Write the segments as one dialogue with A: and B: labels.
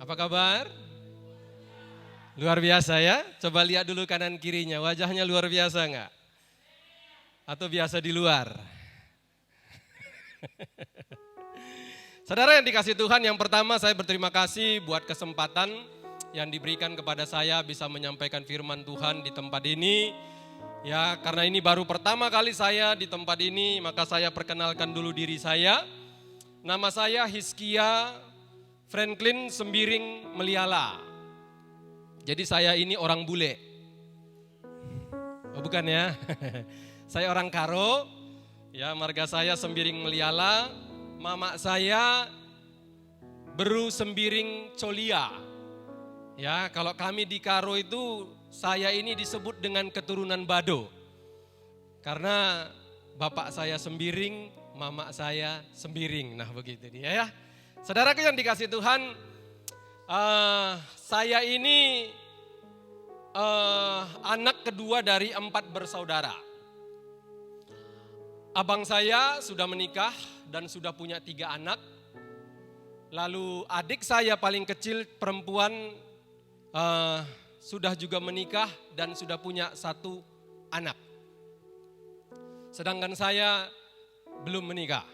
A: Apa kabar? Luar biasa ya. Coba lihat dulu kanan kirinya, wajahnya luar biasa enggak? Atau biasa di luar? Saudara yang dikasih Tuhan, yang pertama saya berterima kasih buat kesempatan yang diberikan kepada saya bisa menyampaikan firman Tuhan di tempat ini. Ya, karena ini baru pertama kali saya di tempat ini, maka saya perkenalkan dulu diri saya. Nama saya Hizkia Franklin Sembiring Meliala. Jadi saya ini orang bule. Oh bukan ya, saya orang Karo. Ya, marga saya Sembiring Meliala. Mama saya Beru Sembiring Colia. Ya, kalau kami di Karo itu saya ini disebut dengan keturunan Bado. Karena bapak saya Sembiring, mama saya Sembiring. Nah begitu dia ya. Saudaraku yang dikasih Tuhan, saya ini anak kedua dari 4 bersaudara. Abang saya sudah menikah dan sudah punya 3 anak. Lalu adik saya paling kecil perempuan sudah juga menikah dan sudah punya 1 anak. Sedangkan saya belum menikah.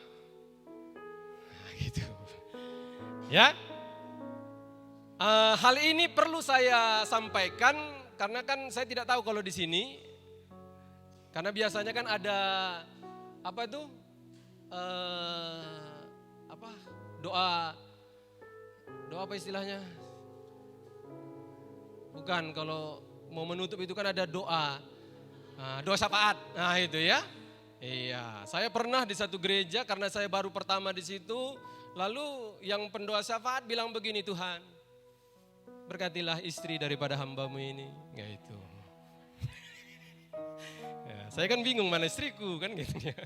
A: Nah, gitu. Ya, hal ini perlu saya sampaikan karena kan saya tidak tahu kalau di sini, karena biasanya kan ada apa itu doa apa istilahnya? Bukan, kalau mau menutup itu kan ada doa syafaat. Nah itu ya. Iya, saya pernah di satu gereja karena saya baru pertama di situ. Lalu yang pendoa syafaat bilang begini, Tuhan, berkatilah istri daripada hambamu ini. Nggak itu. Ya, saya kan bingung mana istriku kan gitu ya.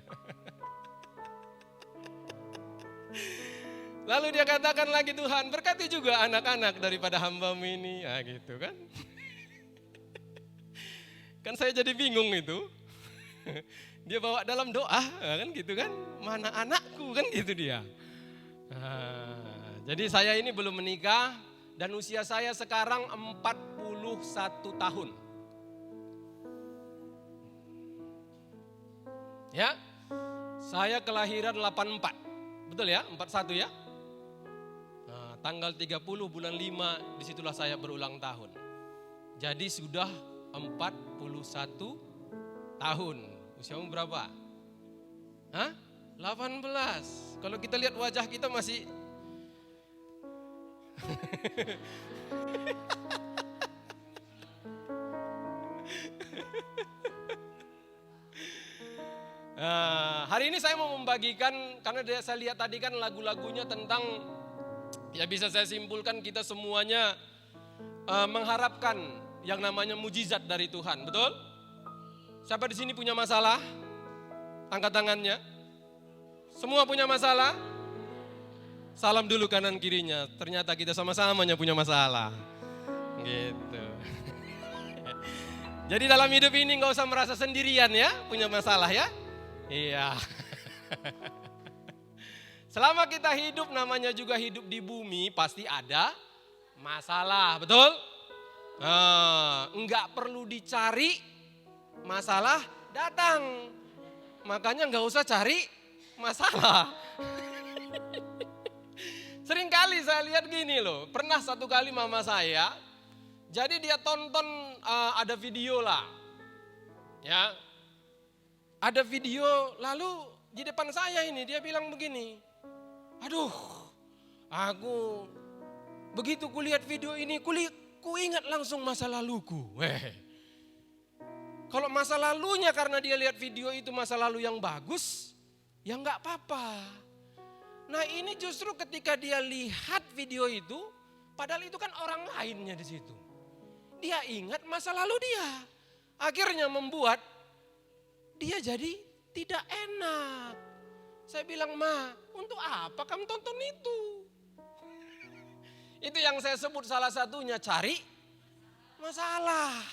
A: Lalu dia katakan lagi, Tuhan berkati juga anak-anak daripada hambamu ini. Nah gitu kan. Kan saya jadi bingung itu. Dia bawa dalam doa kan gitu kan. Mana anakku kan gitu dia. Jadi saya ini belum menikah dan usia saya sekarang 41 tahun. Ya, saya kelahiran 84, betul ya, 41 ya. Nah, tanggal 30 bulan 5 disitulah saya berulang tahun. Jadi sudah 41 tahun. Usiamu berapa? Hah? 18. Kalau kita lihat wajah kita masih hari ini saya mau membagikan, karena saya lihat tadi kan lagu-lagunya tentang, ya bisa saya simpulkan kita semuanya mengharapkan yang namanya mujizat dari Tuhan, betul? Siapa di sini punya masalah? Angkat tangannya. Semua punya masalah? Salam dulu kanan kirinya. Ternyata kita sama-samanya punya masalah. Gitu. Jadi dalam hidup ini gak usah merasa sendirian ya, punya masalah ya. Iya. Selama kita hidup, namanya juga hidup di bumi, pasti ada masalah, betul? Enggak perlu dicari, masalah datang. Makanya gak usah cari masalah. Seringkali saya lihat gini loh, pernah satu kali mama saya, jadi dia tonton ada video lah, ya, ada video lalu di depan saya ini dia bilang begini, aduh, aku begitu kulihat video ini, ku ingat langsung masa laluku. Kalau masa lalunya karena dia lihat video itu masa lalu yang bagus, ya nggak apa-apa. Nah ini justru ketika dia lihat video itu, padahal itu kan orang lainnya di situ. Dia ingat masa lalu dia. Akhirnya membuat dia jadi tidak enak. Saya bilang, Ma, untuk apa kamu tonton itu? Itu yang saya sebut salah satunya cari masalah.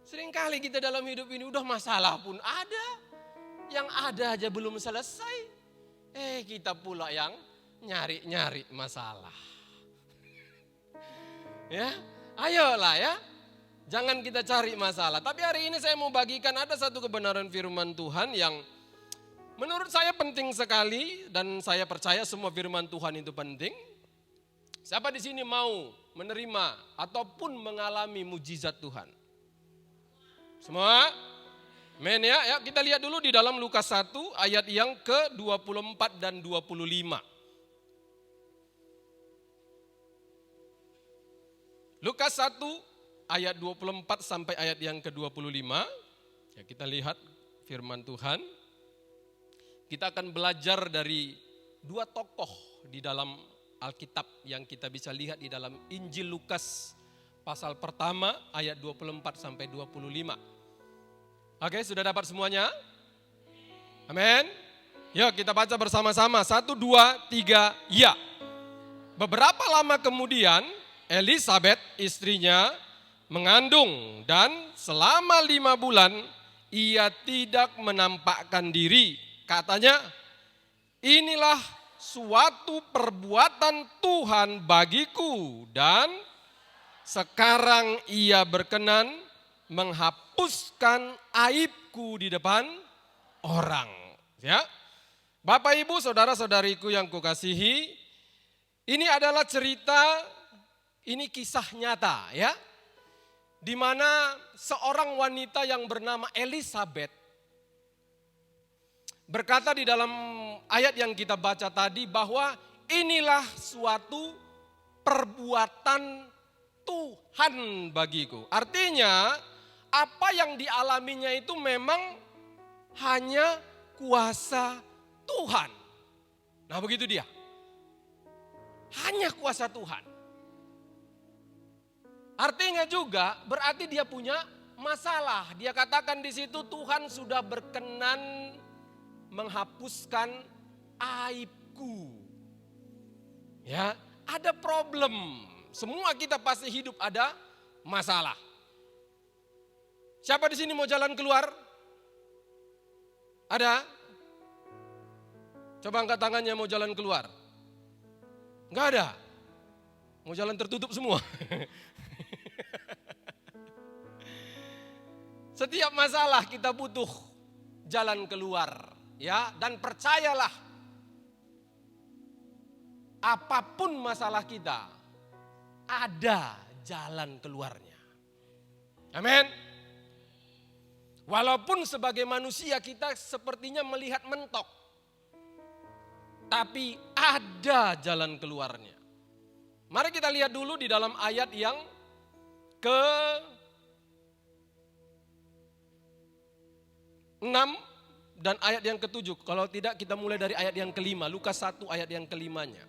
A: Seringkali kita dalam hidup ini udah masalah pun ada. Yang ada aja belum selesai. Kita pula yang nyari-nyari masalah. Ya, ayolah ya. Jangan kita cari masalah. Tapi hari ini saya mau bagikan ada satu kebenaran firman Tuhan yang menurut saya penting sekali dan saya percaya semua firman Tuhan itu penting. Siapa di sini mau menerima ataupun mengalami mujizat Tuhan? Semua? Amin ya. Ya, kita lihat dulu di dalam Lukas 1 ayat yang ke-24 dan 25. Lukas 1 ayat 24 sampai ayat yang ke-25. Ya, kita lihat firman Tuhan. Kita akan belajar dari dua tokoh di dalam Alkitab yang kita bisa lihat di dalam Injil Lukas pasal pertama ayat 24 sampai 25. Oke, sudah dapat semuanya? Amin. Yuk kita baca bersama-sama. 1, 2, 3, ya. Beberapa lama kemudian Elisabet istrinya mengandung dan selama 5 bulan ia tidak menampakkan diri. Katanya, inilah suatu perbuatan Tuhan bagiku dan sekarang ia berkenan menghapuskan aibku di depan orang. Ya, Bapak Ibu saudara-saudariku yang kukasihi, ini adalah cerita, ini kisah nyata ya. Di mana seorang wanita yang bernama Elisabet berkata di dalam ayat yang kita baca tadi bahwa inilah suatu perbuatan Tuhan bagiku. Artinya apa yang dialaminya itu memang hanya kuasa Tuhan. Nah begitu dia. Hanya kuasa Tuhan. Artinya juga berarti dia punya masalah. Dia katakan di situ Tuhan sudah berkenan menghapuskan aibku. Ya, ada problem. Semua kita pasti hidup ada masalah. Siapa di sini mau jalan keluar? Ada? Coba angkat tangannya mau jalan keluar. Enggak ada. Mau jalan tertutup semua. Setiap masalah kita butuh jalan keluar, ya, dan percayalah apapun masalah kita ada jalan keluarnya. Amin. Walaupun sebagai manusia kita sepertinya melihat mentok, tapi ada jalan keluarnya. Mari kita lihat dulu di dalam ayat yang ke 6 dan ayat yang ke-7. Kalau tidak kita mulai dari ayat yang ke-5. Lukas 1 ayat yang ke-5-nya.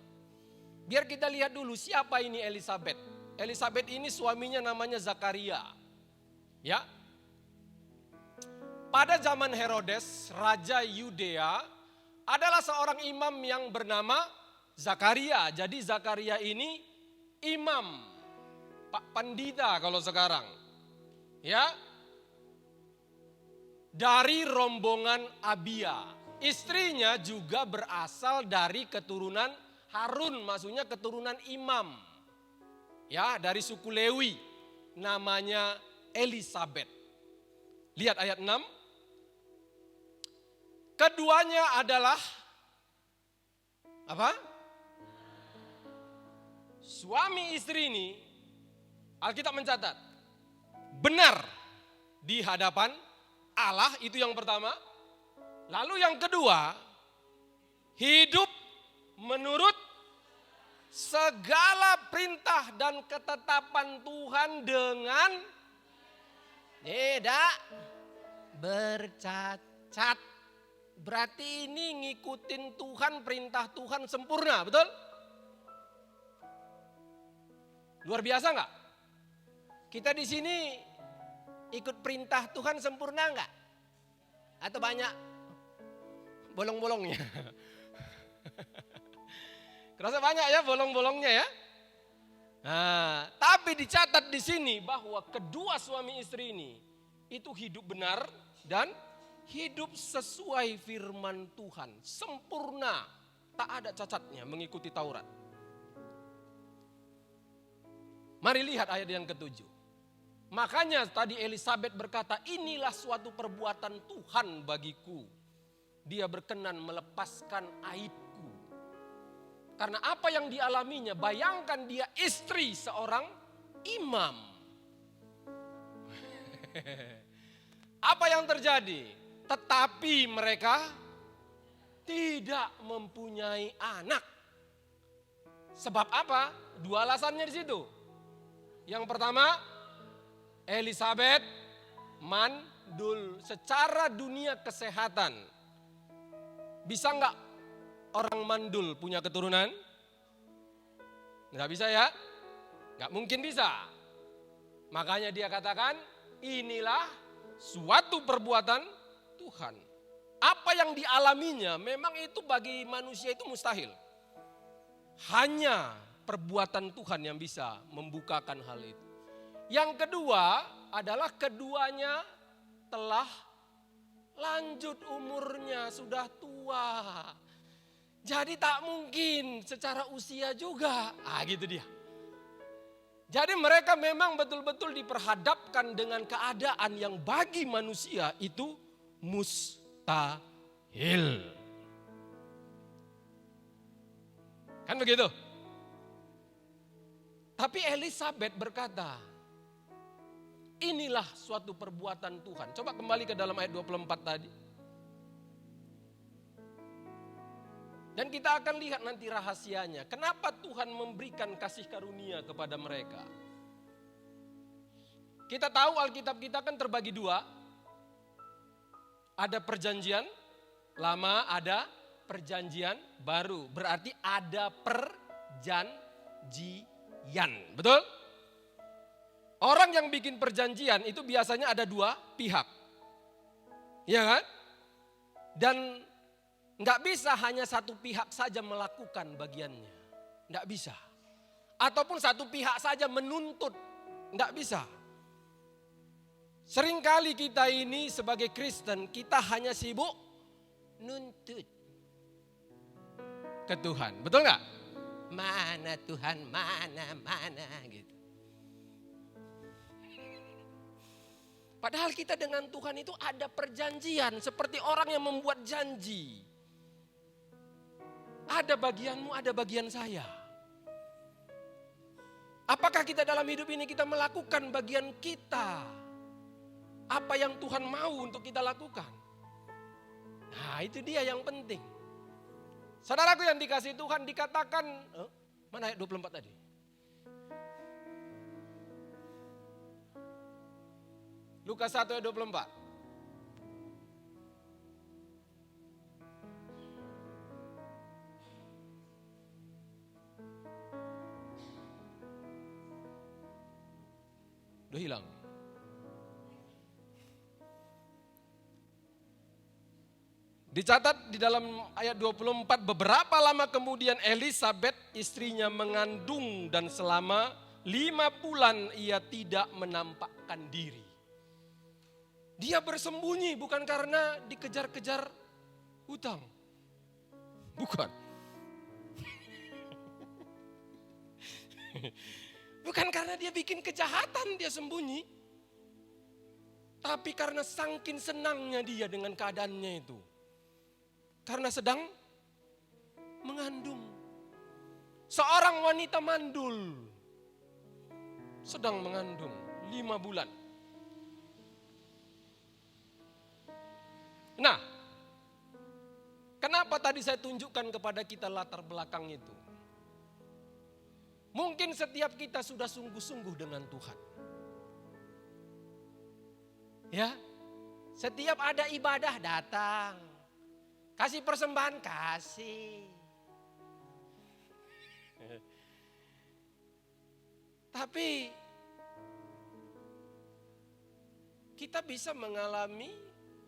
A: Biar kita lihat dulu siapa ini Elisabet. Elisabet ini suaminya namanya Zakaria. Ya. Pada zaman Herodes, Raja Yudea, adalah seorang imam yang bernama Zakaria. Jadi Zakaria ini imam, Pak Pandita kalau sekarang. Ya. Dari rombongan Abia. Istrinya juga berasal dari keturunan Harun, maksudnya keturunan imam. Ya, dari suku Lewi. Namanya Elisabet. Lihat ayat 6. Keduanya adalah apa? Suami istri ini, Alkitab mencatat, benar di hadapan Allah, itu yang pertama. Lalu yang kedua, hidup menurut segala perintah dan ketetapan Tuhan dengan tidak bercacat. Berarti ini ngikutin Tuhan, perintah Tuhan sempurna, betul? Luar biasa enggak? Kita di sini ikut perintah Tuhan sempurna enggak? Atau banyak bolong-bolongnya? Kerasa banyak ya bolong-bolongnya ya? Nah, tapi dicatat di sini bahwa kedua suami istri ini itu hidup benar dan hidup sesuai firman Tuhan, sempurna. tak ada cacatnya mengikuti Taurat. Mari lihat ayat yang ke-7. Makanya tadi Elisabet berkata, inilah suatu perbuatan Tuhan bagiku. Dia berkenan melepaskan aibku. Karena apa yang dialaminya, bayangkan dia istri seorang imam. Apa yang terjadi? Tetapi mereka tidak mempunyai anak. Sebab apa? Dua alasannya di situ. Yang pertama, Elisabet mandul. Secara dunia kesehatan, bisa enggak orang mandul punya keturunan? Enggak bisa ya? Enggak mungkin bisa. Makanya dia katakan, inilah suatu perbuatan Tuhan. Apa yang dialaminya memang itu bagi manusia itu mustahil. Hanya perbuatan Tuhan yang bisa membukakan hal itu. Yang kedua adalah keduanya telah lanjut umurnya, sudah tua. Jadi tak mungkin secara usia juga. Gitu dia. Jadi mereka memang betul-betul diperhadapkan dengan keadaan yang bagi manusia itu mustahil. Kan begitu? Tapi Elisabet berkata, inilah suatu perbuatan Tuhan. Coba kembali ke dalam ayat 24 tadi. Dan kita akan lihat nanti rahasianya. Kenapa Tuhan memberikan kasih karunia kepada mereka. Kita tahu Alkitab kita kan terbagi dua. Ada perjanjian lama, ada perjanjian baru. Berarti ada perjanjian. Betul? Orang yang bikin perjanjian itu biasanya ada dua pihak. Iya kan? Dan nggak bisa hanya satu pihak saja melakukan bagiannya. Nggak bisa. Ataupun satu pihak saja menuntut. Nggak bisa. Seringkali kita ini sebagai Kristen, kita hanya sibuk nuntut ke Tuhan. Betul nggak? Mana Tuhan, mana gitu. Padahal kita dengan Tuhan itu ada perjanjian. Seperti orang yang membuat janji. Ada bagianmu, ada bagian saya. Apakah kita dalam hidup ini kita melakukan bagian kita? Apa yang Tuhan mau untuk kita lakukan? Nah itu dia yang penting. Saudaraku yang dikasihi Tuhan dikatakan, mana ayat 24 tadi? Lukas 1 ayat 24. Udah hilang. Dicatat di dalam ayat 24, beberapa lama kemudian Elisabet istrinya mengandung dan selama 5 bulan ia tidak menampakkan diri. Dia bersembunyi bukan karena dikejar-kejar hutang. Bukan. Bukan karena dia bikin kejahatan dia sembunyi. Tapi karena saking senangnya dia dengan keadaannya itu. Karena sedang mengandung. Seorang wanita mandul. Sedang mengandung 5 bulan. Nah, kenapa tadi saya tunjukkan kepada kita latar belakang itu? Mungkin setiap kita sudah sungguh-sungguh dengan Tuhan. Ya, setiap ada ibadah datang. Kasih persembahan, kasih. Tapi kita bisa mengalami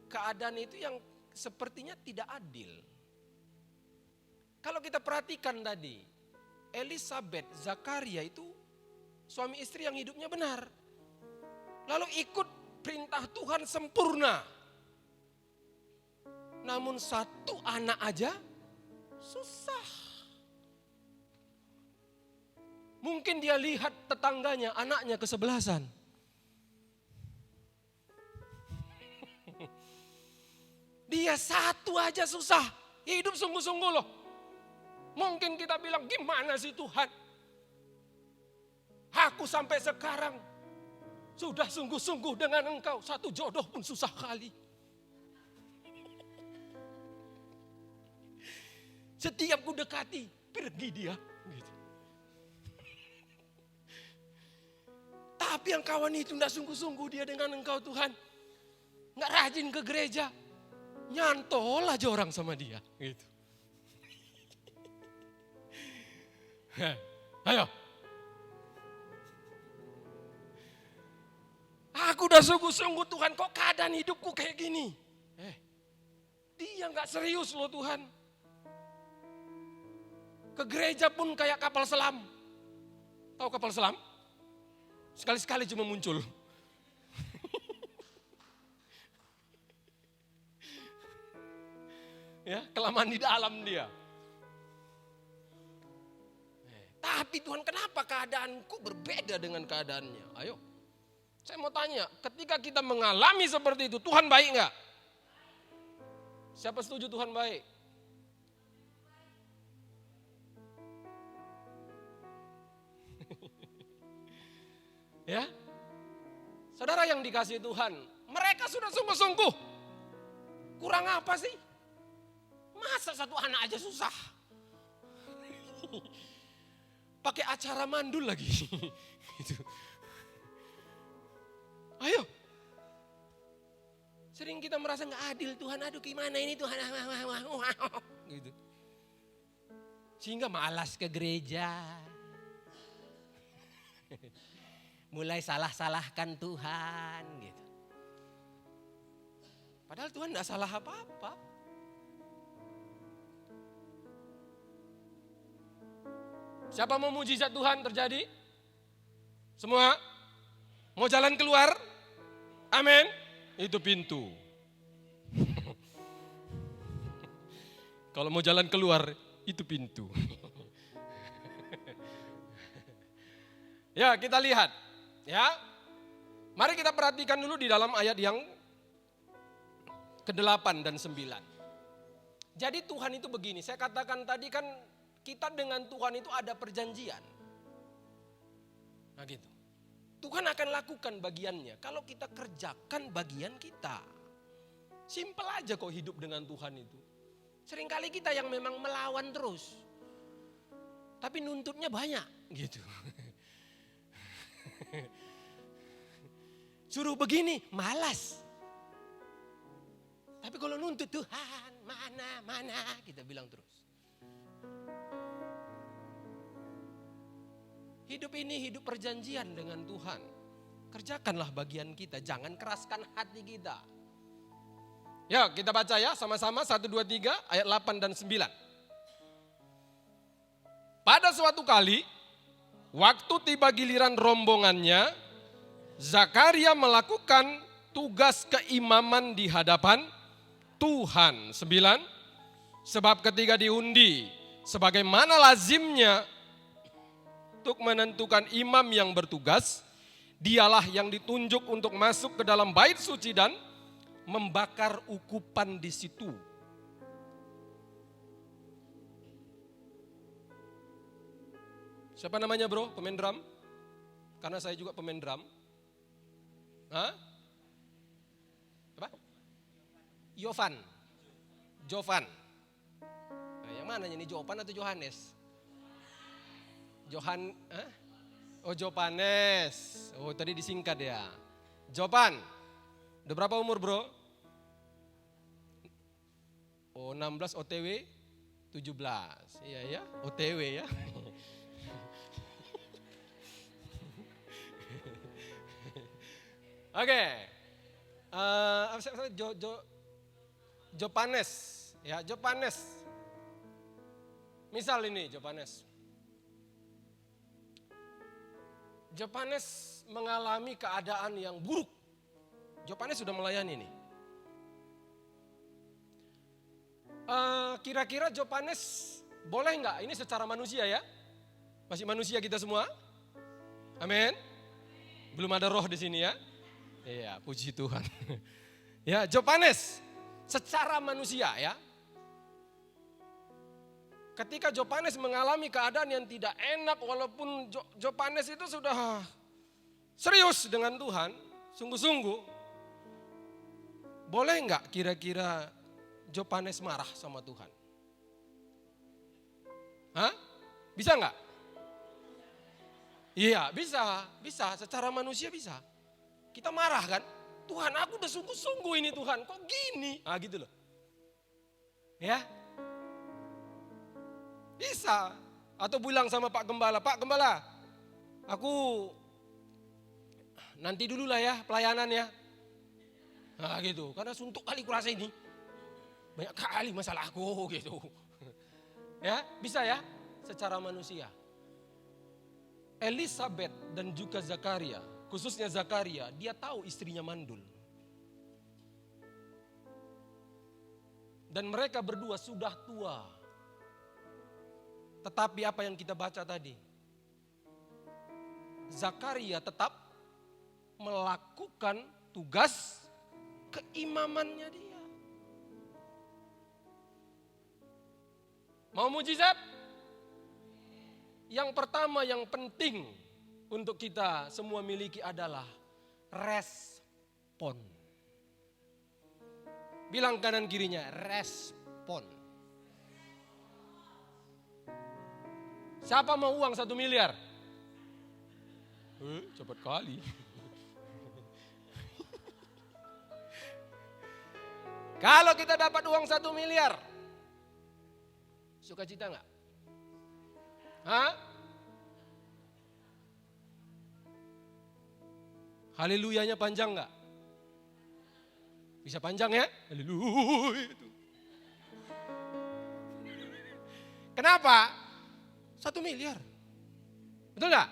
A: keadaan itu yang sepertinya tidak adil. Kalau kita perhatikan tadi, Elisabet, Zakaria itu suami istri yang hidupnya benar. Lalu ikut perintah Tuhan sempurna. Namun satu anak aja Susah. Mungkin dia lihat tetangganya, anaknya kesebelasan. Dia satu aja susah. Hidup sungguh-sungguh loh. Mungkin kita bilang, gimana sih Tuhan? Aku sampai sekarang sudah sungguh-sungguh dengan Engkau. Satu jodoh pun susah kali. Setiap ku dekati, pergi dia. Gitu. Tapi yang kawan itu tidak sungguh-sungguh dia dengan Engkau Tuhan. Nggak rajin ke gereja. Nyantol aja orang sama dia. Gitu. Ayo. Aku udah sungguh-sungguh Tuhan, kok keadaan hidupku kayak gini? Dia nggak serius loh Tuhan. Ke gereja pun kayak kapal selam. Tahu kapal selam? Sekali-sekali cuma muncul. Ya, kelamaan di dalam dia. Tapi Tuhan, kenapa keadaanku berbeda dengan keadaannya? Ayo, saya mau tanya, ketika kita mengalami seperti itu, Tuhan baik nggak? Siapa setuju Tuhan baik? Ya, saudara yang dikasihi Tuhan, mereka sudah sungguh-sungguh. Kurang apa sih? Masa satu anak aja susah? Pakai acara mandul lagi. Gitu. Ayo. Sering kita merasa nggak adil Tuhan, aduh gimana ini Tuhan. Gitu. Sehingga malas ke gereja. Mulai salah-salahkan Tuhan. Gitu. Padahal Tuhan nggak salah apa-apa. Siapa mau mujizat Tuhan terjadi? Semua? Mau jalan keluar? Amin. Itu pintu. Kalau mau jalan keluar, itu pintu. Ya, kita lihat. Ya. Mari kita perhatikan dulu di dalam ayat yang ke-8 dan 9. Jadi Tuhan itu begini, saya katakan tadi kan kita dengan Tuhan itu ada perjanjian. Nah gitu. Tuhan akan lakukan bagiannya kalau kita kerjakan bagian kita. Simpel aja kok hidup dengan Tuhan itu. Seringkali kita yang memang melawan terus. Tapi nuntutnya banyak gitu. Suruh begini, malas. Tapi kalau nuntut Tuhan, mana, kita bilang terus. Hidup ini hidup perjanjian dengan Tuhan. Kerjakanlah bagian kita, jangan keraskan hati kita. Ya, kita baca ya sama-sama 1, 2, 3 ayat 8 dan 9. Pada suatu kali, waktu tiba giliran rombongannya, Zakaria melakukan tugas keimaman di hadapan Tuhan. 9. Sebab ketika diundi, sebagaimana lazimnya untuk menentukan imam yang bertugas, dialah yang ditunjuk untuk masuk ke dalam bait suci dan membakar ukupan di situ. Siapa namanya bro, pemain drum? Karena saya juga pemain drum. Hah? Apa? Jovan. Nah, yang mana ini, Jovan atau Johannes? Jopanes. Oh, tadi disingkat ya. Jopan. Udah berapa umur bro? Oh, 16 OTW 17. Iya ya, OTW ya. Oke. Jopanes. Ya, Jopanes. Misal ini Jopanes. Jopanes mengalami keadaan yang buruk. Jopanes sudah melayani nih. Kira-kira Jopanes boleh nggak? Ini secara manusia ya. Masih manusia kita semua. Amin. Belum ada roh di sini ya. Iya, puji Tuhan. Ya, Jopanes secara manusia ya. Ketika Jopanes mengalami keadaan yang tidak enak, walaupun Jopanes itu sudah serius dengan Tuhan, sungguh-sungguh, boleh nggak kira-kira Jopanes marah sama Tuhan? Hah? Bisa nggak? Iya, bisa. Secara manusia bisa. Kita marah kan? Tuhan, aku udah sungguh-sungguh ini Tuhan, kok gini? Ah gitu loh. Ya, bisa. Atau bilang sama Pak Gembala, Pak Gembala, aku nanti dulu lah ya pelayanan ya. Nah gitu, karena suntuk kali kurasa ini. Banyak kali masalahku gitu. Ya, bisa ya secara manusia. Elizabeth dan juga Zakaria, khususnya Zakaria, dia tahu istrinya mandul. Dan mereka berdua sudah tua. Tetapi apa yang kita baca tadi? Zakaria tetap melakukan tugas keimamannya dia. Mau mujizat? Yang pertama yang penting untuk kita semua miliki adalah respon. Bilang kanan kirinya, respon. Siapa mau uang 1 miliar? Cepat kali. Kalau kita dapat uang 1 miliar, sukacita enggak? Hah? Haleluyanya panjang enggak? Bisa panjang ya? Haleluya. Kenapa? 1 miliar. Betul enggak?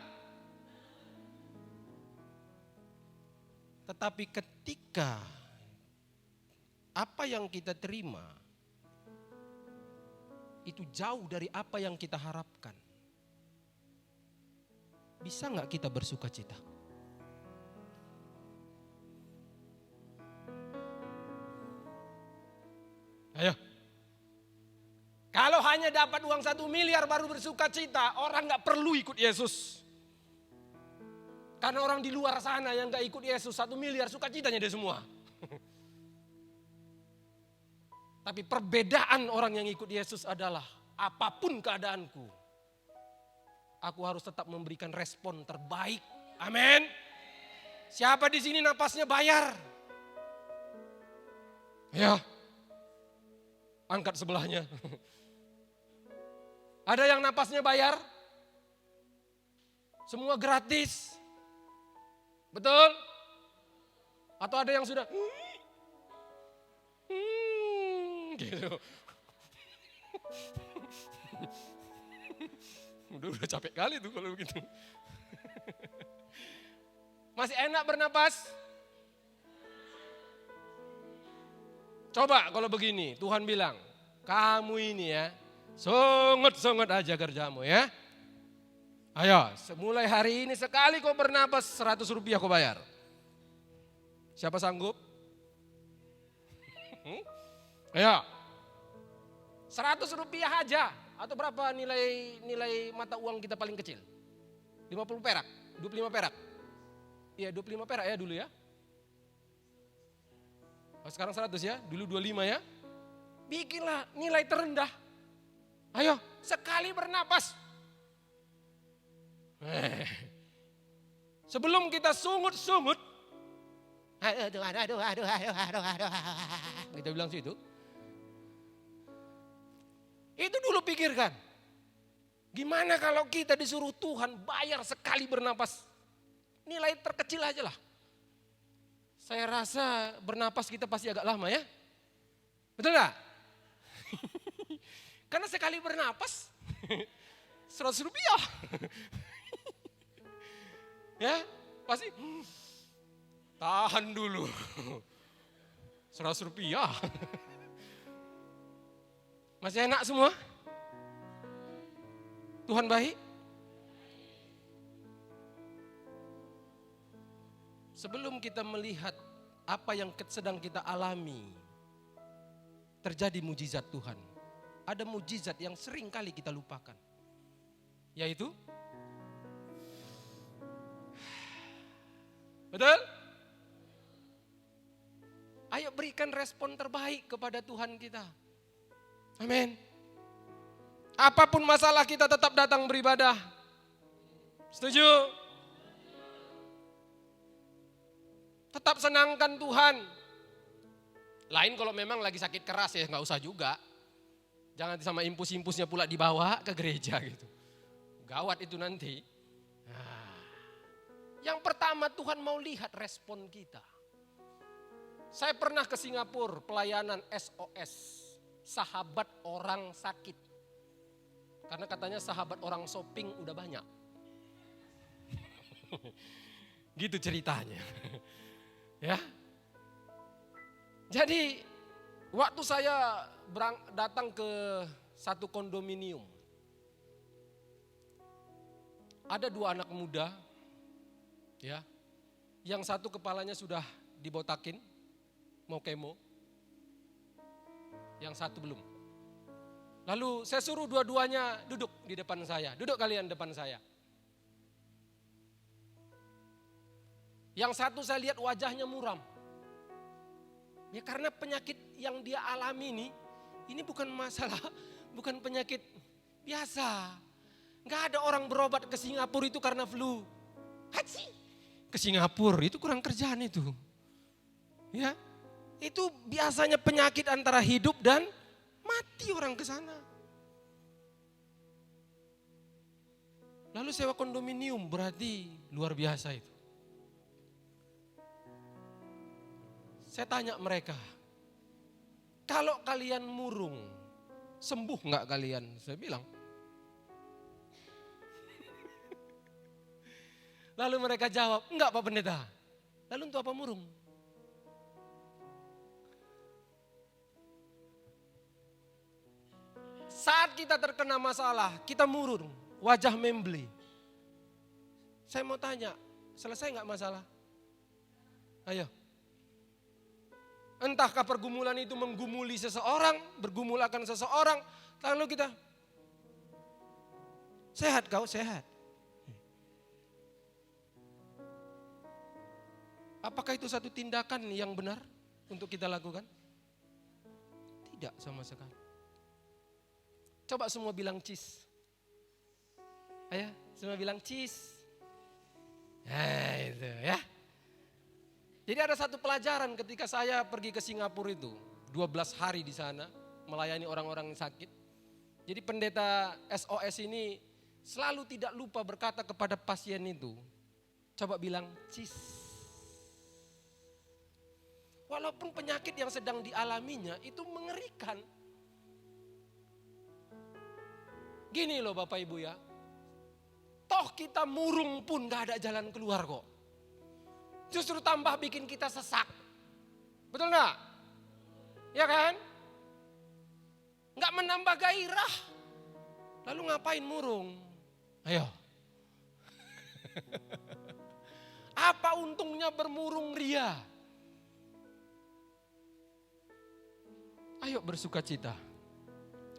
A: Tetapi ketika apa yang kita terima itu jauh dari apa yang kita harapkan, bisa nggak kita bersuka cita? Ayo. Kalau hanya dapat uang 1 miliar baru bersuka cita, orang nggak perlu ikut Yesus. Karena orang di luar sana yang nggak ikut Yesus 1 miliar sukacitanya dia semua. Tapi perbedaan orang yang ikut Yesus adalah apapun keadaanku, aku harus tetap memberikan respon terbaik. Amin. Siapa di sini napasnya bayar? Ya, angkat sebelahnya. Ada yang napasnya bayar? Semua gratis. Betul? Atau ada yang sudah gitu. Udah capek kali tuh kalau begitu. Masih enak bernapas? Coba kalau begini, Tuhan bilang, kamu ini ya, sungut-sungut aja kerjamu ya. Ayo, mulai hari ini sekali kau bernapas 100 rupiah kau bayar. Siapa sanggup? Ayo, 100 rupiah aja. Atau berapa nilai mata uang kita paling kecil? 50 perak, 25 perak. Iya 25 perak ya dulu ya. Oh, sekarang 100 ya, dulu 25 ya. Bikinlah nilai terendah. Ayo, sekali bernapas. Sebelum kita sungut-sungut, aduh, kita bilang situ. Itu dulu pikirkan. Gimana kalau kita disuruh Tuhan bayar sekali bernapas? Nilai terkecil aja lah. Saya rasa bernapas kita pasti agak lama ya. Betul gak? Karena sekali bernapas 100 rupiah. Ya, pasti tahan dulu. 100 rupiah. Masih enak semua? Tuhan baik? Sebelum kita melihat apa yang sedang kita alami, terjadi mujizat Tuhan. Ada mujizat yang sering kali kita lupakan. Yaitu, betul? Ayo berikan respon terbaik kepada Tuhan kita. Amin. Apapun masalah kita tetap datang beribadah. Setuju? Tetap senangkan Tuhan. Lain kalau memang lagi sakit keras ya nggak usah juga. Jangan sama impus-impusnya pula dibawa ke gereja gitu. Gawat itu nanti. Nah, yang pertama Tuhan mau lihat respon kita. Saya pernah ke Singapura pelayanan SOS. Sahabat orang sakit. Karena katanya sahabat orang shopping udah banyak. Gitu ceritanya. Ya. Jadi waktu saya datang ke satu kondominium. Ada 2 anak muda. Ya. Yang satu kepalanya sudah dibotakin, mau kemo. Yang satu belum. Lalu saya suruh dua-duanya duduk di depan saya. Duduk kalian depan saya. Yang satu saya lihat wajahnya muram. Ya karena penyakit yang dia alami ini bukan masalah, bukan penyakit biasa. Gak ada orang berobat ke Singapura itu karena flu. Haji. Ke Singapura itu kurang kerjaan itu. Ya, itu biasanya penyakit antara hidup dan mati orang ke sana. Lalu sewa kondominium berarti luar biasa itu. Saya tanya mereka, kalau kalian murung, sembuh nggak kalian? Saya bilang. Lalu mereka jawab, enggak Pak Pendeta. Lalu untuk apa murung? Saat kita terkena masalah, kita murung, wajah membeli. Saya mau tanya, selesai nggak masalah? Ayo. Entahkah pergumulan itu menggumuli seseorang, bergumul akan seseorang, lalu kita sehat kau, sehat. Apakah itu satu tindakan yang benar untuk kita lakukan? Tidak sama sekali. Coba semua bilang cheese. Ayo, semua bilang cheese. Nah itu ya. Jadi ada satu pelajaran ketika saya pergi ke Singapura itu. 12 hari di sana melayani orang-orang sakit. Jadi pendeta SOS ini selalu tidak lupa berkata kepada pasien itu. Coba bilang cheese. Walaupun penyakit yang sedang dialaminya itu mengerikan. Gini loh Bapak Ibu ya. Toh kita murung pun gak ada jalan keluar kok. Justru tambah bikin kita sesak. Betul gak? Ya kan? Gak menambah gairah. Lalu ngapain murung? Ayo. Apa untungnya bermurung ria? Ayo bersuka cita.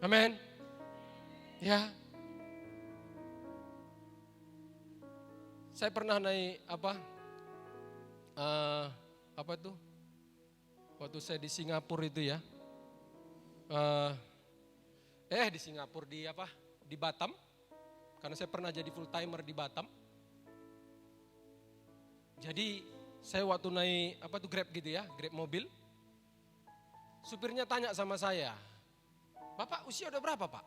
A: Amin. Ya. Saya pernah naik apa itu? Waktu saya di Singapura itu ya. Di Singapura di Batam. Karena saya pernah jadi full timer di Batam. Jadi saya waktu naik Grab gitu ya, Grab mobil. Supirnya tanya sama saya, "Bapak usia udah berapa Pak?"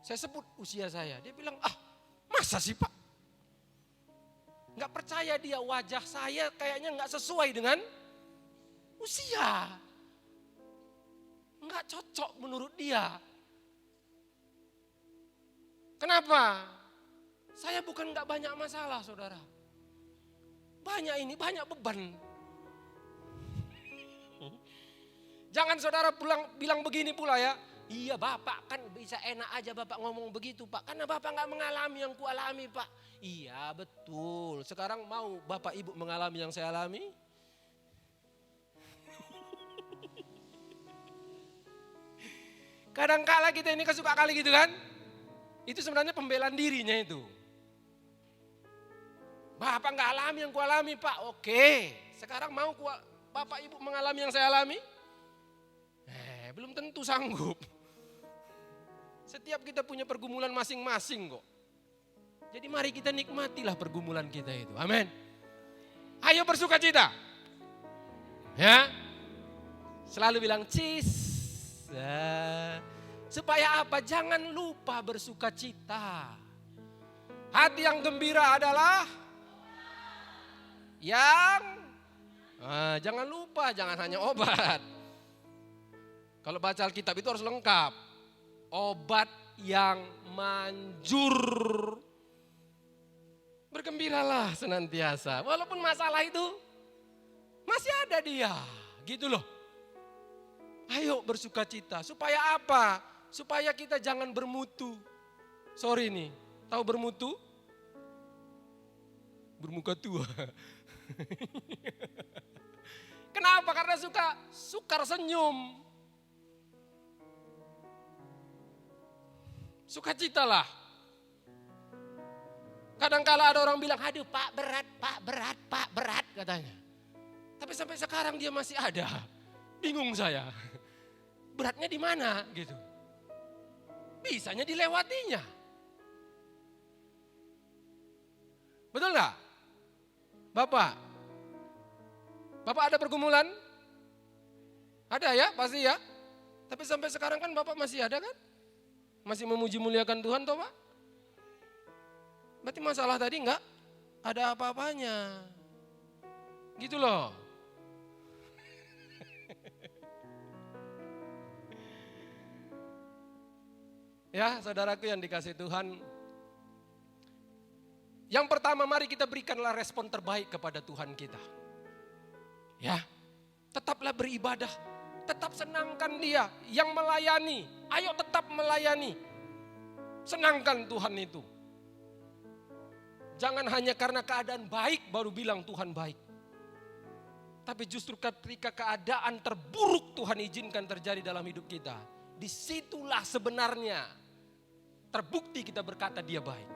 A: Saya sebut usia saya. Dia bilang, masa sih Pak? Gak percaya dia, wajah saya kayaknya gak sesuai dengan usia. Gak cocok menurut dia. Kenapa? Saya bukan gak banyak masalah saudara. Banyak beban. Jangan saudara bilang begini pula ya.
B: Iya Bapak kan bisa enak aja Bapak ngomong begitu Pak. Karena Bapak gak mengalami yang kualami Pak. Iya betul. Sekarang mau Bapak Ibu mengalami yang saya alami? Kadang-kala kita ini kesuka kali gitu kan. Itu sebenarnya pembelaan dirinya itu. Bapak gak alami yang kualami Pak. Oke. Sekarang mau Bapak Ibu mengalami yang saya alami? Belum tentu sanggup. Setiap kita punya pergumulan masing-masing kok. Jadi mari kita nikmatilah pergumulan kita itu. Amin. Ayo bersuka cita. Ya. Selalu bilang cis. Supaya apa? Jangan lupa bersuka cita. Hati yang gembira adalah yang jangan lupa, jangan hanya obat. Kalau baca Alkitab itu harus lengkap. Obat yang manjur. Bergembiralah senantiasa. Walaupun masalah itu masih ada dia. Gitu loh. Ayo bersuka cita. Supaya apa? Supaya kita jangan bermutu. Sorry nih. Tahu bermutu? Bermuka tua. Kenapa? Karena sukar senyum. Sukacitalah. Kadang-kala ada orang bilang, aduh Pak berat katanya. Tapi sampai sekarang dia masih ada. Bingung saya. Beratnya di mana gitu. Bisanya dilewatinya. Betul nggak? Bapak ada pergumulan? Ada ya, pasti ya. Tapi sampai sekarang kan Bapak masih ada kan? Masih memuji muliakan Tuhan toh Pak? Berarti masalah tadi enggak ada apa-apanya. Gitu loh. Ya saudaraku yang dikasihi Tuhan. Yang pertama mari kita berikanlah respon terbaik kepada Tuhan kita. Ya, tetaplah beribadah. Tetap senangkan dia yang melayani. Ayo tetap melayani. Senangkan Tuhan itu. Jangan hanya karena keadaan baik baru bilang Tuhan baik. Tapi justru ketika keadaan terburuk Tuhan izinkan terjadi dalam hidup kita. Disitulah sebenarnya terbukti kita berkata dia baik.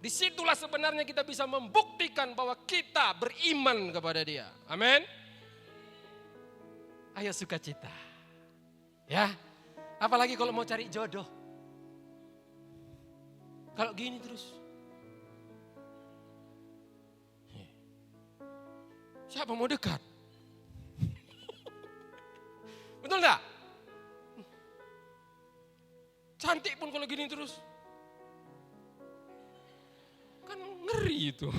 B: Disitulah sebenarnya kita bisa membuktikan bahwa kita beriman kepada dia. Amin. Ayo sukacita. Ya. Apalagi kalau mau cari jodoh. Kalau gini terus. Siapa mau dekat? Betul enggak? Cantik pun kalau gini terus. Kan ngeri itu.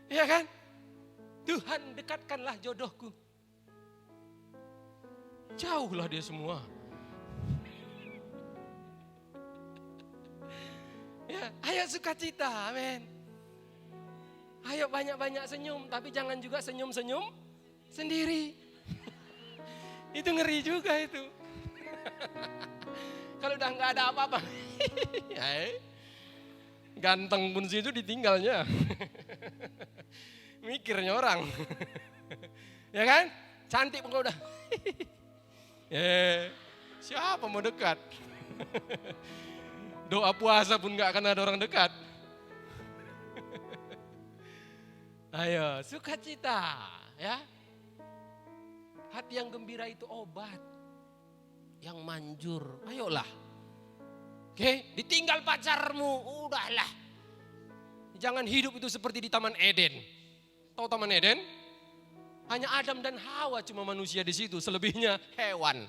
B: Iya kan? Tuhan dekatkanlah jodohku. Jauhlah dia semua. Ya, ayo sukacita, amin. Ayo banyak-banyak senyum, tapi jangan juga senyum-senyum sendiri. Itu ngeri juga itu. Kalau udah nggak ada apa-apa, ganteng pun situ ditinggalnya. Mikirnya orang. Ya kan? Cantik pun kalau udah. Siapa mau dekat? Doa puasa pun gak akan ada orang dekat. Ayo, sukacita. Ya. Hati yang gembira itu obat. Yang manjur. Ayolah. Oke, ditinggal pacarmu. Udahlah. Jangan hidup itu seperti di Taman Eden. Tahu Taman Eden? Hanya Adam dan Hawa cuma manusia di situ, selebihnya hewan.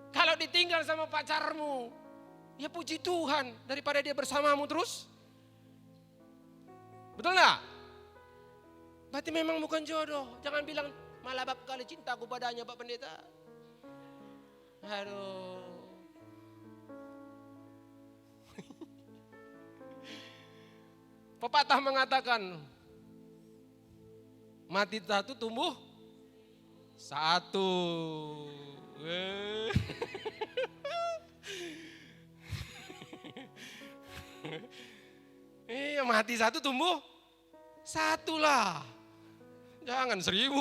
B: Kalau ditinggal sama pacarmu, ya puji Tuhan daripada dia bersamamu terus. Betul nggak? Berarti memang bukan jodoh. Jangan bilang malah bab kali cintaku padanya Pak Pendeta. Aduh. Pepatah mengatakan, Mati satu, tumbuh satu. Iya, mati satu, tumbuh satu lah. Jangan 1000.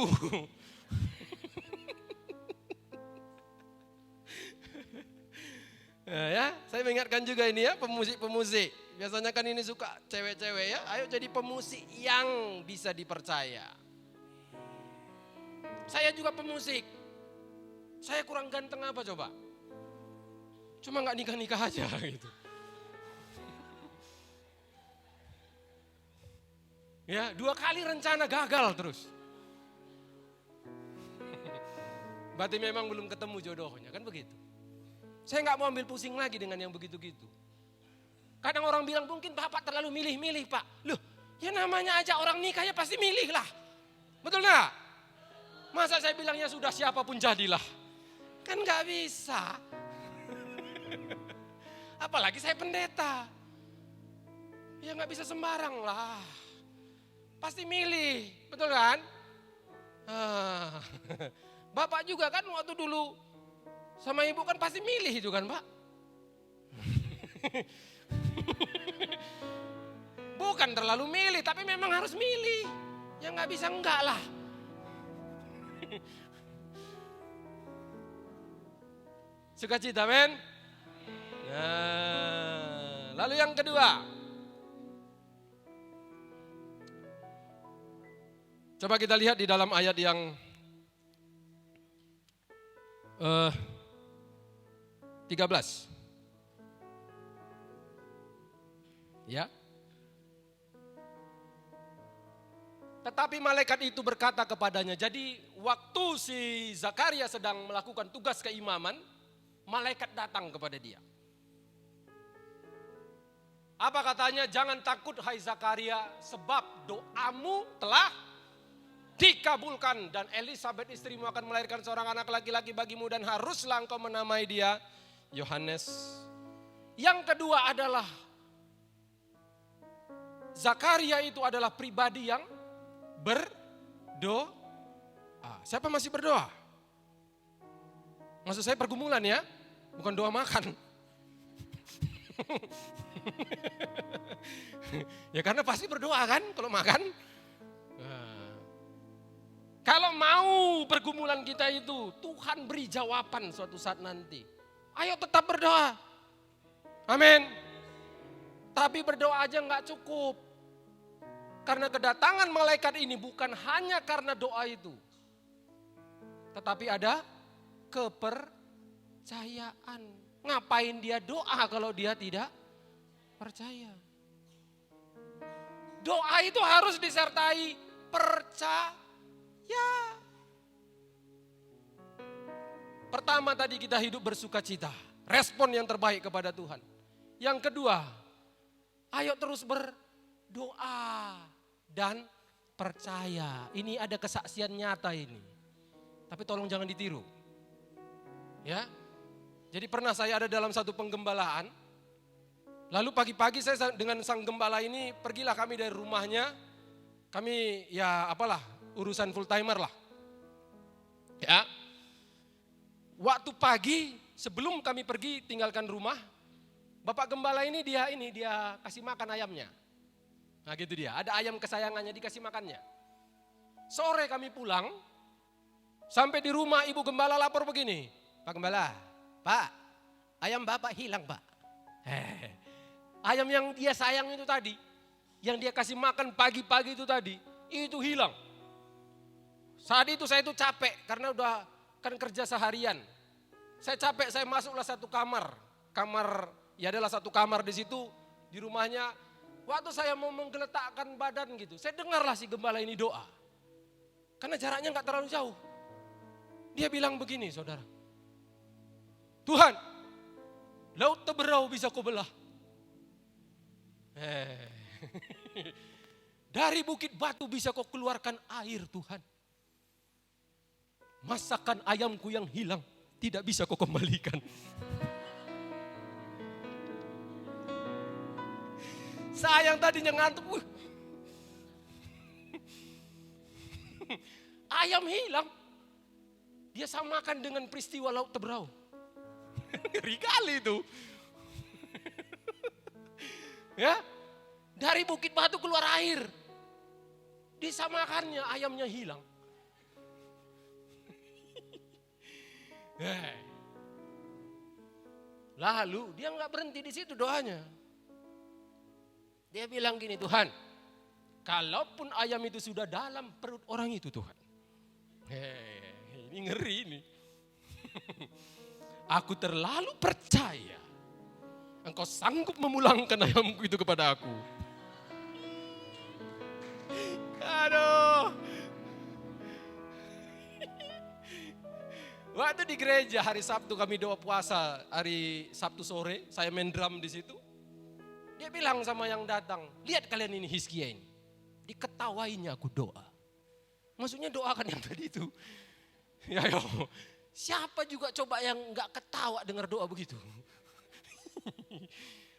B: Nah, ya, saya mengingatkan juga ini ya, pemusik-pemusik. Biasanya kan ini suka cewek-cewek ya. Ayo jadi pemusik yang bisa dipercaya. Saya juga pemusik. Saya kurang ganteng apa coba? Cuma nggak nikah-nikah aja gitu. Ya, 2 kali rencana gagal terus. Berarti memang belum ketemu jodohnya, kan begitu. Saya nggak mau ambil pusing lagi dengan yang begitu-gitu. Kadang orang bilang mungkin Bapak terlalu milih-milih Pak. Loh, ya namanya aja orang nikah ya pasti milih lah. Betul nggak? Masa saya bilangnya sudah siapapun jadilah. Kan nggak bisa. Apalagi saya pendeta. Ya nggak bisa sembarang lah. Pasti milih, betul kan? Bapak juga kan waktu dulu sama ibu kan pasti milih itu kan Pak. Bukan terlalu milih, tapi memang harus milih. Ya nggak bisa enggak lah. Sukacita, men. Nah, lalu yang kedua. Coba kita lihat di dalam ayat yang 13. Ya. Tetapi malaikat itu berkata kepadanya, jadi waktu si Zakaria sedang melakukan tugas keimaman, malaikat datang kepada dia. Apa katanya? Jangan takut hai Zakaria, sebab doamu telah dikabulkan dan Elisabeth istrimu akan melahirkan seorang anak laki-laki bagimu dan haruslah engkau menamai dia Yohanes. Yang kedua adalah Zakaria itu adalah pribadi yang berdoa. Siapa masih berdoa? Maksud saya pergumulan ya, bukan doa makan. Ya karena pasti berdoa kan kalau makan. Kalau mau pergumulan kita itu, Tuhan beri jawaban suatu saat nanti. Ayo tetap berdoa. Amin. Tapi berdoa aja nggak cukup. Karena kedatangan malaikat ini bukan hanya karena doa itu. Tetapi ada kepercayaan. Ngapain dia doa kalau dia tidak percaya? Doa itu harus disertai percaya. Ya. Pertama tadi kita hidup bersukacita. Respon yang terbaik kepada Tuhan. Yang kedua, ayo terus berdoa dan percaya. Ini ada kesaksian nyata ini. Tapi tolong jangan ditiru. Ya. Jadi pernah saya ada dalam satu penggembalaan. Lalu pagi-pagi saya dengan sang gembala ini pergilah kami dari rumahnya. Kami ya apalah urusan full timer lah. Ya. Waktu pagi sebelum kami pergi tinggalkan rumah, Bapak gembala ini dia kasih makan ayamnya. Nah gitu dia, ada ayam kesayangannya dikasih makannya. Sore kami pulang, sampai di rumah ibu gembala lapor begini. Pak gembala, Pak, ayam Bapak hilang Pak. Ayam yang dia sayang itu tadi, yang dia kasih makan pagi-pagi itu tadi, itu hilang. Saat itu saya itu capek karena udah kan kerja seharian. Saya capek, saya masuklah satu kamar. Ya adalah satu kamar di situ di rumahnya. Waktu saya mau menggeletakkan badan gitu, saya dengarlah si gembala ini doa. Karena jaraknya nggak terlalu jauh. Dia bilang begini, saudara. Tuhan, laut Teberau bisa kau belah. Dari bukit batu bisa kau keluarkan air Tuhan. Masakan ayamku yang hilang tidak bisa kau kembalikan. Saya yang tadinya ngantuk. Ayam hilang. Dia samakan dengan peristiwa Laut Teberau. Ngeri kali itu. Ya, dari bukit batu keluar air. Disamakannya ayamnya hilang. Lalu dia nggak berhenti di situ doanya. Dia bilang gini, Tuhan, kalaupun ayam itu sudah dalam perut orang itu Tuhan. Ini ngeri ini. Aku terlalu percaya Engkau sanggup memulangkan ayamku itu kepada aku. Aduh. Waktu di gereja hari Sabtu kami doa puasa, hari Sabtu sore saya main drum di situ. Dia bilang sama yang datang, lihat kalian ini Hizkia ini. Diketawainya aku doa. Maksudnya doakan yang tadi itu. Ya yo, siapa juga coba yang nggak ketawa dengar doa begitu.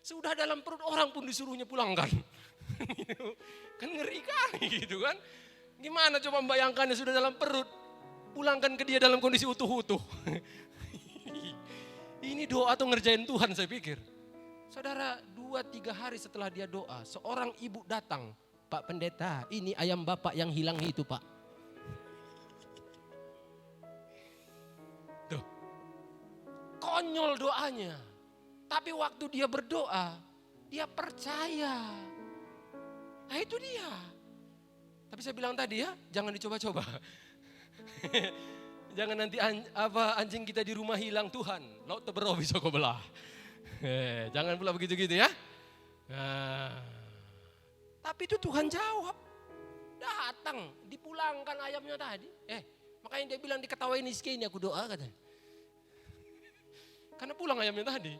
B: Sudah dalam perut orang pun disuruhnya pulangkan. Kan ngeri kali gitu kan. Gimana coba membayangkannya sudah dalam perut. Pulangkan ke dia dalam kondisi utuh-utuh. Ini doa tuh ngerjain Tuhan saya pikir. Saudara, 2-3 hari setelah dia doa, seorang ibu datang. Pak Pendeta, ini ayam Bapak yang hilang itu Pak. Tuh, konyol doanya. Tapi waktu dia berdoa, dia percaya. Nah itu dia. Tapi saya bilang tadi ya, jangan dicoba-coba. Jangan nanti anjing kita di rumah hilang Tuhan. Laut Teberau bisa kau belah. Jangan pula begitu-gitu ya. Nah, tapi itu Tuhan jawab. Datang, dipulangkan ayamnya tadi. Makanya dia bilang diketawain Hizkia ini aku doa katanya. Karena pulang ayamnya tadi.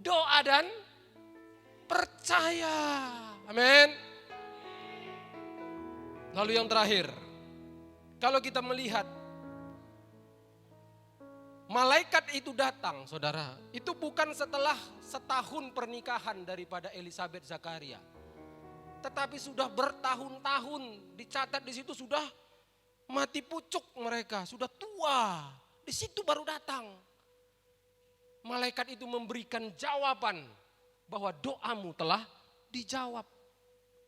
B: Doa dan percaya. Amin. Lalu yang terakhir, kalau kita melihat malaikat itu datang, saudara, itu bukan setelah setahun pernikahan daripada Elisabeth Zakaria, tetapi sudah bertahun-tahun dicatat di situ sudah mati pucuk mereka, sudah tua, di situ baru datang. Malaikat itu memberikan jawaban bahwa doamu telah dijawab.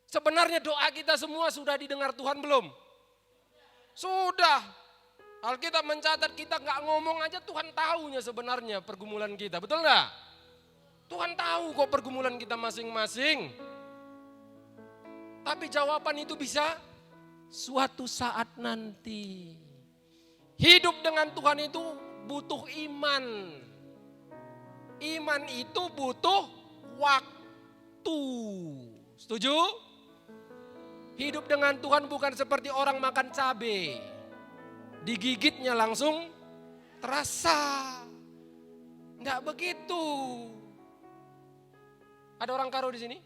B: Sebenarnya doa kita semua sudah didengar Tuhan belum? Sudah. Alkitab mencatat kita nggak ngomong aja Tuhan tahunya sebenarnya pergumulan kita. Betul nggak? Tuhan tahu kok pergumulan kita masing-masing. Tapi jawaban itu bisa suatu saat nanti. Hidup dengan Tuhan itu butuh iman. Iman itu butuh waktu. Setuju? Hidup dengan Tuhan bukan seperti orang makan cabai. Digigitnya langsung terasa. Enggak begitu. Ada orang Karo di sini?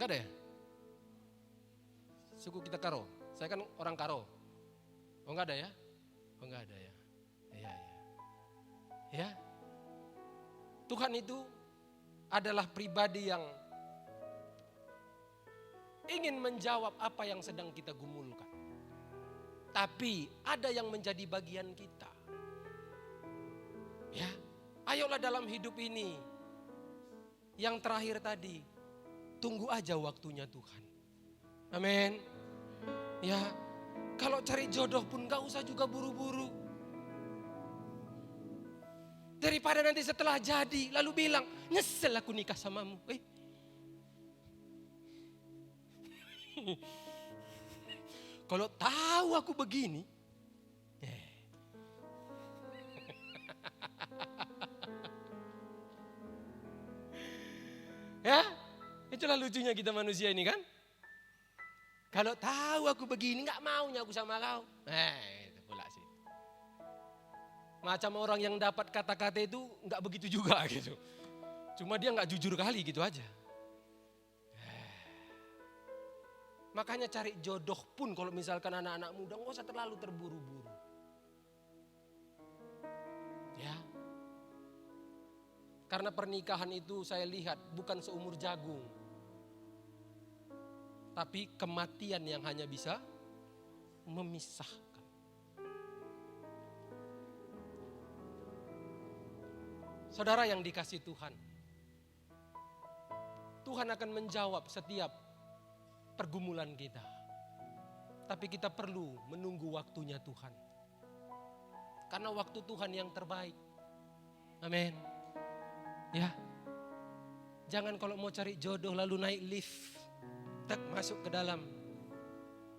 B: Enggak ada ya? Suku kita Karo. Saya kan orang Karo. Oh enggak ada ya? Oh enggak ada ya. Iya. Ya. Tuhan itu adalah pribadi yang ingin menjawab apa yang sedang kita gumulkan. Tapi ada yang menjadi bagian kita. Ya, ayolah dalam hidup ini. Yang terakhir tadi, tunggu aja waktunya Tuhan. Amin. Ya, kalau cari jodoh pun gak usah juga buru-buru. Daripada nanti setelah jadi lalu bilang, nyesel aku nikah samamu. Kalau tahu aku begini, ya, itulah lucunya kita manusia ini kan. Kalau tahu aku begini, nggak maunya aku sama kau. Itu pula sih. Macam orang yang dapat kata-kata itu nggak begitu juga gitu. Cuma dia nggak jujur kali gitu aja. Makanya cari jodoh pun kalau misalkan anak-anak muda nggak usah terlalu terburu-buru. Ya. Karena pernikahan itu saya lihat bukan seumur jagung. Tapi kematian yang hanya bisa memisahkan. Saudara yang dikasih Tuhan, Tuhan akan menjawab setiap pergumulan kita. Tapi kita perlu menunggu waktunya Tuhan. Karena waktu Tuhan yang terbaik. Amin. Ya. Jangan kalau mau cari jodoh lalu naik lift. Tak masuk ke dalam.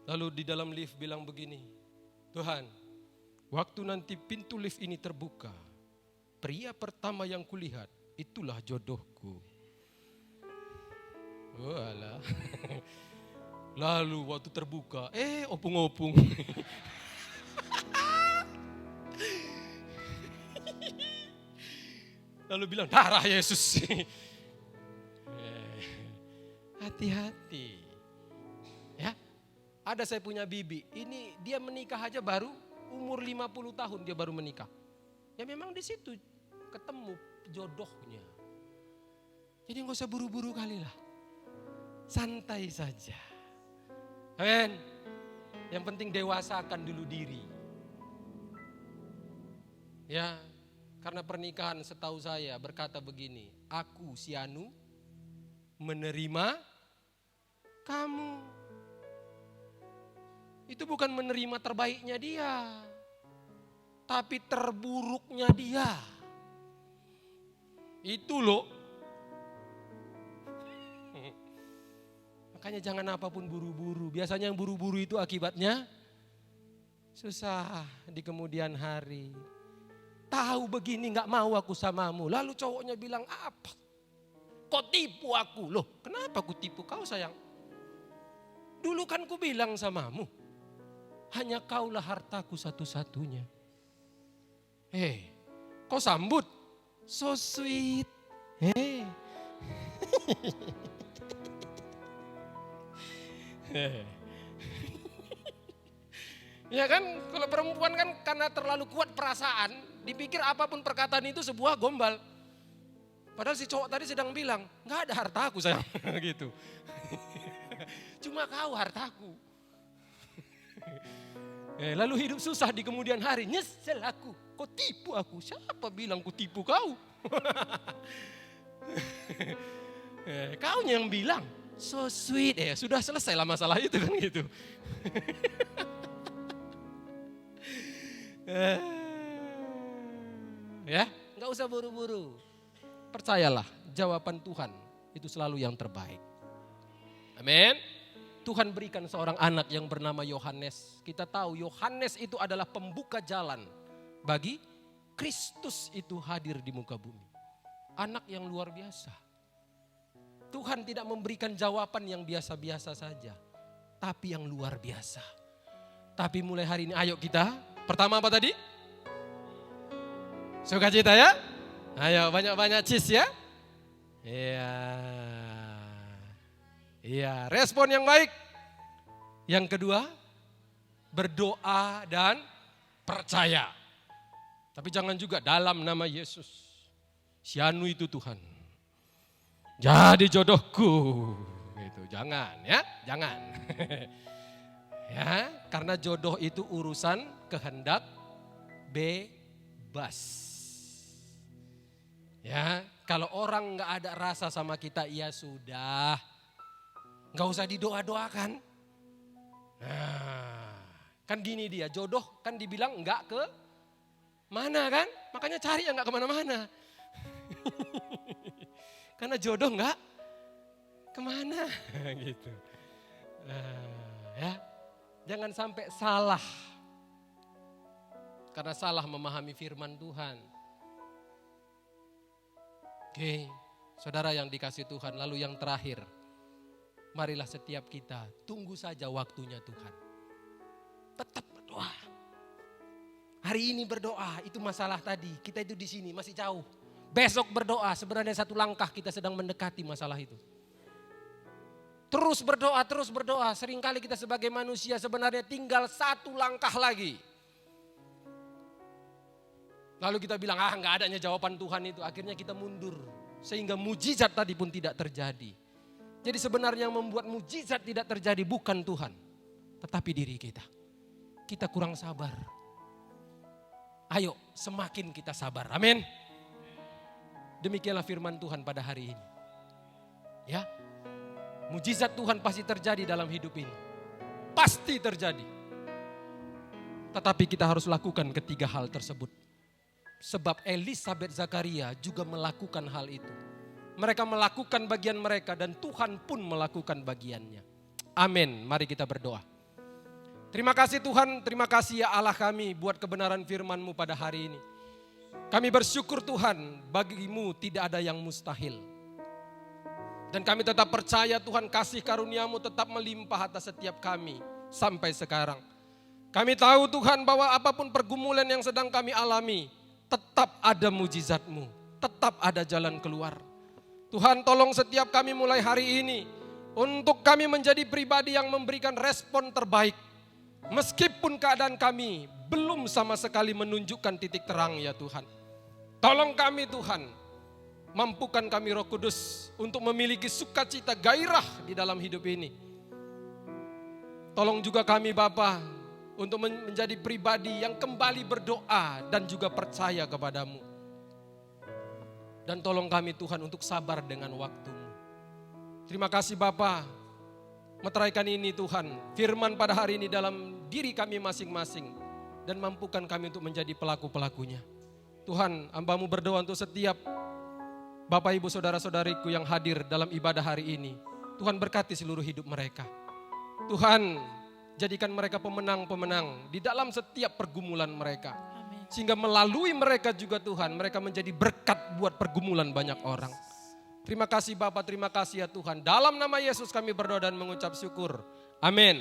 B: Lalu di dalam lift bilang begini. Tuhan, waktu nanti pintu lift ini terbuka, pria pertama yang kulihat, itulah jodohku. Walah. Lalu waktu terbuka, opung-opung. Lalu bilang, darah Yesus. Hati-hati. Ya, ada saya punya bibi, ini dia menikah aja baru umur 50 tahun dia baru menikah. Ya memang di situ ketemu jodohnya. Jadi nggak usah buru-buru kali lah. Santai saja. Amin. Yang penting dewasakan dulu diri. Ya, karena pernikahan setahu saya berkata begini, aku si Anu menerima kamu. Itu bukan menerima terbaiknya dia, tapi terburuknya dia. Itu loh. Makanya jangan apapun buru-buru. Biasanya yang buru-buru itu akibatnya susah di kemudian hari. Tahu begini gak mau aku samamu. Lalu cowoknya bilang apa? Kau tipu aku. Loh kenapa aku tipu kau sayang? Dulu kan ku bilang samamu. Hanya kaulah hartaku satu-satunya. Kau sambut. So sweet. Ya kan, kalau perempuan kan karena terlalu kuat perasaan, dipikir apapun perkataan itu sebuah gombal. Padahal si cowok tadi sedang bilang, nggak ada hartaku sayang, gitu. Cuma kau hartaku. Lalu hidup susah di kemudian hari, nyesel aku, kau tipu aku. Siapa bilang ku tipu kau? Kau yang bilang. So sweet, sudah selesai lah masalah itu kan gitu. Ya, nggak usah buru-buru. Percayalah, jawaban Tuhan itu selalu yang terbaik. Amin. Tuhan berikan seorang anak yang bernama Yohanes. Kita tahu Yohanes itu adalah pembuka jalan bagi Kristus itu hadir di muka bumi. Anak yang luar biasa. Tuhan tidak memberikan jawaban yang biasa-biasa saja, tapi yang luar biasa. Tapi mulai hari ini ayo kita, pertama apa tadi? Sukacita ya? Ayo banyak-banyak cheese ya? Iya, respon yang baik. Yang kedua, berdoa dan percaya. Tapi jangan juga dalam nama Yesus. Si Anu itu Tuhan. Jadi jodohku, gitu. Jangan ya, jangan. Ya, karena jodoh itu urusan kehendak bebas. Ya, kalau orang nggak ada rasa sama kita, ya sudah, nggak usah didoa-doakan. Nah, kan gini dia, jodoh kan dibilang nggak ke mana kan, makanya cari yang nggak kemana-mana. Karena jodoh enggak kemana gitu. Ya, jangan sampai salah. Karena salah memahami firman Tuhan. Oke, saudara yang dikasih Tuhan. Lalu yang terakhir, marilah setiap kita tunggu saja waktunya Tuhan. Tetap berdoa. Hari ini berdoa, itu masalah tadi. Kita itu di sini masih jauh. Besok berdoa, sebenarnya satu langkah kita sedang mendekati masalah itu. Terus berdoa. Seringkali kita sebagai manusia sebenarnya tinggal satu langkah lagi. Lalu kita bilang, nggak adanya jawaban Tuhan itu. Akhirnya kita mundur. Sehingga mujizat tadi pun tidak terjadi. Jadi sebenarnya yang membuat mujizat tidak terjadi bukan Tuhan, tetapi diri kita. Kita kurang sabar. Ayo semakin kita sabar. Amin. Demikianlah firman Tuhan pada hari ini. Ya, mujizat Tuhan pasti terjadi dalam hidup ini. Pasti terjadi. Tetapi kita harus lakukan ketiga hal tersebut. Sebab Elisabet Zakaria juga melakukan hal itu. Mereka melakukan bagian mereka dan Tuhan pun melakukan bagiannya. Amin. Mari kita berdoa. Terima kasih Tuhan, terima kasih ya Allah kami buat kebenaran firman-Mu pada hari ini. Kami bersyukur Tuhan, bagi-Mu tidak ada yang mustahil. Dan kami tetap percaya Tuhan, kasih karunia-Mu tetap melimpah atas setiap kami sampai sekarang. Kami tahu Tuhan bahwa apapun pergumulan yang sedang kami alami, tetap ada mujizat-Mu, tetap ada jalan keluar. Tuhan tolong setiap kami mulai hari ini, untuk kami menjadi pribadi yang memberikan respon terbaik. Meskipun keadaan kami belum sama sekali menunjukkan titik terang ya Tuhan. Tolong kami Tuhan, mampukan kami Roh Kudus untuk memiliki sukacita gairah di dalam hidup ini. Tolong juga kami Bapa untuk menjadi pribadi yang kembali berdoa dan juga percaya kepadamu. Dan tolong kami Tuhan untuk sabar dengan waktu-Mu. Terima kasih Bapa, meteraikan ini Tuhan, firman pada hari ini dalam diri kami masing-masing. Dan mampukan kami untuk menjadi pelaku-pelakunya. Tuhan, hamba-Mu berdoa untuk setiap Bapak Ibu Saudara-saudariku yang hadir dalam ibadah hari ini. Tuhan berkati seluruh hidup mereka. Tuhan, jadikan mereka pemenang-pemenang di dalam setiap pergumulan mereka.
C: Amin.
B: Sehingga melalui mereka juga Tuhan, mereka menjadi berkat buat pergumulan banyak orang. Terima kasih Bapak, terima kasih ya Tuhan. Dalam nama Yesus kami berdoa dan mengucap syukur. Amin.